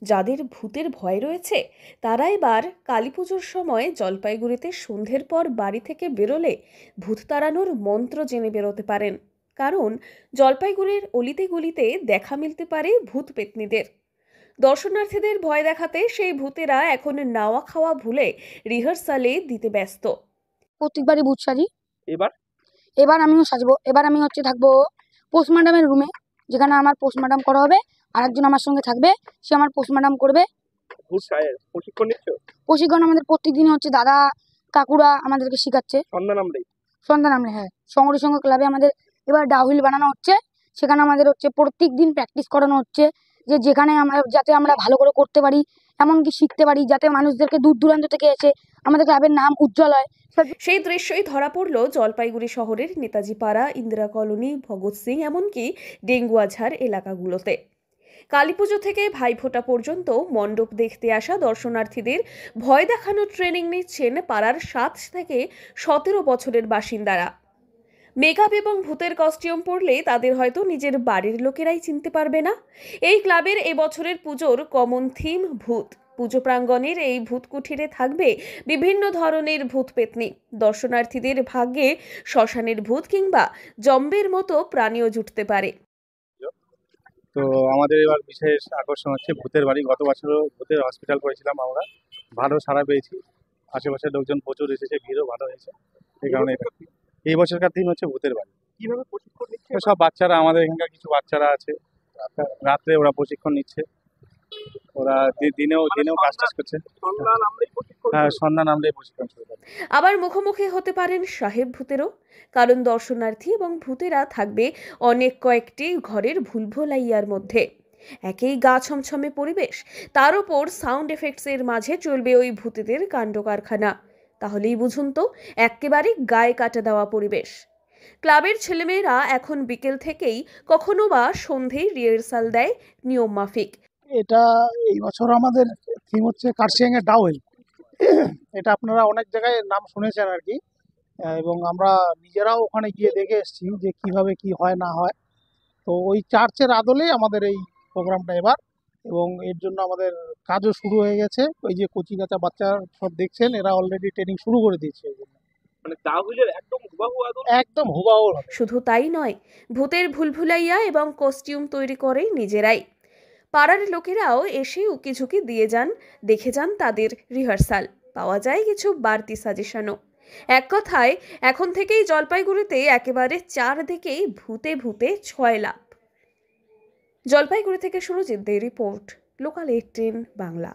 যাদের ভূতের ভয় রয়েছে তারা এবার কালীপুজোর সময় জলপাইগুড়িতে সন্ধ্যের পর বাড়ি থেকে বেরোলে ভূত তাড়ানোর মন্ত্র জেনে বেরোতে পারেন। কারণ জলপাইগুড়ির অলিতে গলিতে দেখা মিলতে পারে ভূত পেত্নীদের। দর্শনার্থীদের ভয় দেখাতে সেই ভূতেরা এখন নাওয়া খাওয়া ভুলে রিহার্সালে দিতে ব্যস্ত। প্রত্যেকবারই ভূত সাজি। এবার এবার আমিও সাজবো। এবার আমি থাকবো পোস্টমার্টামের রুমে, যেখানে আমার পোস্টমার্টাম করা হবে। আরেকজন আমার সঙ্গে থাকবে, সে আমার পোস্টমার্টাম করবে। প্রশিক্ষণ আমাদের প্রত্যেকদিন দাদা কাকুরা আমাদেরকে শেখাচ্ছে। সন্ধ্যা নামলে হ্যাঁ, সঙ্গে সঙ্গে ক্লাবে আমাদের এবার ডাউহিল বানানো হচ্ছে। সেখানে আমাদের প্রত্যেক দিন প্র্যাকটিস করানো হচ্ছে, যেখানে যাতে আমরা ভালো করে করতে পারি, এমনকি শিখতে পারি, যাতে মানুষদেরকে দূর দূরান্ত থেকে এসে আমাদের ক্লাবের নাম উজ্জ্বল হয়। সেই দৃশ্যই ধরা পড়ল জলপাইগুড়ি শহরের নেতাজি পাড়া, ইন্দিরা কলোনি, ভগৎ সিং, এমনকি ডেঙ্গুয়াঝাড় এলাকাগুলোতে। কালীপুজো থেকে ভাইফোঁটা পর্যন্ত মণ্ডপ দেখতে আসা দর্শনার্থীদের ভয় দেখানোর ট্রেনিং নিচ্ছেন পাড়ার 7 থেকে 17 বছরের বাসিন্দারা। মেকআপ এবং ভূতের কস্টিউম পরলে তাদের হয়তো নিজের বাড়ির লোকেরাই চিনতে পারবে না। এই ক্লাবের এবছরের পুজোর কমন থিম ভূত। পুজো প্রাঙ্গণের এই ভূত কুঠিরে থাকবে বিভিন্ন ধরনের ভূত পেত্নী। দর্শনার্থীদের ভাগ্যে শ্মশানের ভূত কিংবা জম্বের মতো প্রাণীও জুটতে পারে। তো আমাদের এবার বিশেষ আকর্ষণ হচ্ছে ভূতের বাড়ি। গত বছরও ভূতের হসপিটাল করেছিলাম আমরা, ভালো সাড়া পেয়েছি। আশেপাশের লোকজন প্রচুর এসেছে, ভিড়ও ভালো হয়েছে। এই কারণে এই বছরকার থিম হচ্ছে ভূতের বাড়ি। কিভাবে প্রশিক্ষণ নিচ্ছে? সব বাচ্চারা, আমাদের এখানকার কিছু বাচ্চারা আছে, রাত্রে ওরা প্রশিক্ষণ নিচ্ছে। ওরা দিনেও কাজ করছে। হ্যাঁ, সন্ধ্যা নামলেই প্রশিক্ষণ শুরু করে। আবার মুখোমুখি হতে পারেন সাহেব ভূতেরও, কারণ দর্শনার্থী এবং ভূতেরা থাকবে অনেক কয়েকটি ঘরের ভুলভুলাইয়ার মধ্যে। একেই গা ছমছমে পরিবেশ, তার উপর সাউন্ড এফেক্টসের মাঝে চলবে ওই ভূতেদের কাণ্ড কারখানা। তাহলেই বুঝুন তো, একেবারে গায়ে কাটা দেওয়া পরিবেশ। ক্লাবের ছেলেমেয়েরা এখন বিকেল থেকেই কখনো বা সন্ধেয় রিহার্সাল দেয় নিয়ম মাফিক। এটা এই বছর আমাদের থিম হচ্ছে কার্শিয়াং এর ডাউহিল। এটা আপনারা অনেক জায়গায় নাম শুনেছেন আর কি, এবং আমরা নিজেরাও ওখানে গিয়ে দেখে এসেছি যে কিভাবে কি হয় না হয়। তো ওই চার্চের আদলেই আমাদের এই প্রোগ্রামটা এবার, এবং এর জন্য আমাদের কাজও শুরু হয়ে গেছে। ওই যে কচি কাঁচা বাচ্চা সব দেখছেন, এরা অলরেডি ট্রেনিং শুরু করে দিয়েছে। একদম হুবাহু হবে। শুধু তাই নয়, ভূতের ভুলভুলাইয়া এবং কস্টিউম তৈরি করে নিজেরাই। পাড়ার লোকেরাও এসে উকিঝুঁকি দিয়ে যান, দেখে যান তাদের রিহার্সাল। পাওয়া যায় কিছু বাড়তি সাজেশনও। এক কথায় এখন থেকেই জলপাইগুড়িতে একেবারে চারদিকেই ভূতে ভূতে ছয় লাভ। জলপাইগুড়ি থেকে সুরজিৎ দে রিপোর্ট, লোকাল 18 বাংলা।